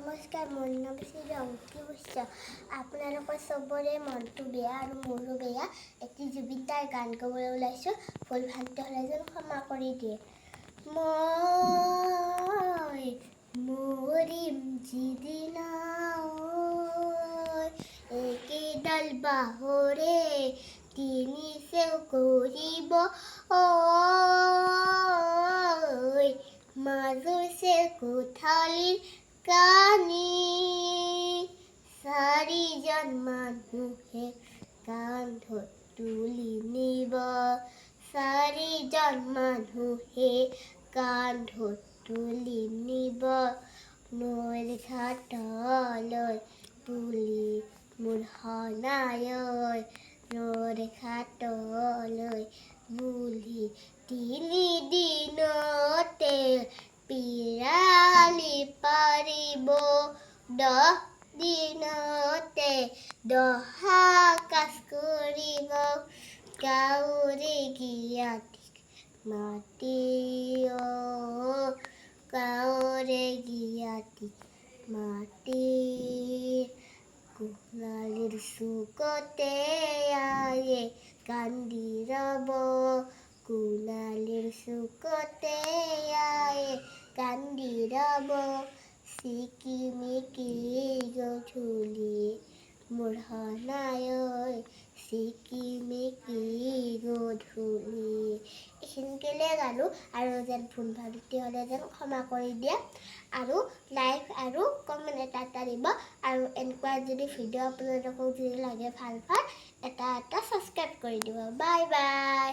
নমস্কাৰ, মোৰ নাম শ্ৰী অংকি বৈশ্য। আপোনালোকৰ চবৰে মনটো বেয়া আৰু মোৰো বেয়া। এটি জুবিন দাৰ গান গাবলৈ ওলাইছোঁ। ভুল ভ্ৰান্তি হ'লে যেন ক্ষমা কৰি দিয়ে। মই মৰিম যিদিনা একেডাল বাঁহৰে তিনি চেও কৰিব মাজৰ কোঠালিৰ কানি চাৰিজন মানুহে কান্ধত তুলি নিব, চাৰিজন মানুহে কান্ধত তুলি নিব। নৈৰ ঘাটলৈ তুলি মোৰ সোণাই, নৈৰ ঘাটলৈ বুলি তিনিদিনতে পিৰালি পাৰিব, 10 দিনতে 10 কাজ কৰিব। কাউৰী গিয়াতিক মাতি, কাউৰী গিয়াতিক মাতি কোণালীৰ চুকতে আয়ে কান্দি ৰব, কোণালীৰ চুকতে আয়ে কান্দি ৰব। চিকিমিকি গধূলি মোৰ সোণাই, চিকিমিকি গধূলি। এইখিনিকে গালোঁ আৰু যেন ভুল ভ্ৰান্তি হ'লে যেন ক্ষমা কৰি দিয়ে আৰু লাইক আৰু কমেণ্ট এটা দিব আৰু এনেকুৱা যদি ভিডিঅ' আপোনালোকক যদি লাগে ভাল এটা ছাবস্ক্ৰাইব কৰি দিব। Bye bye.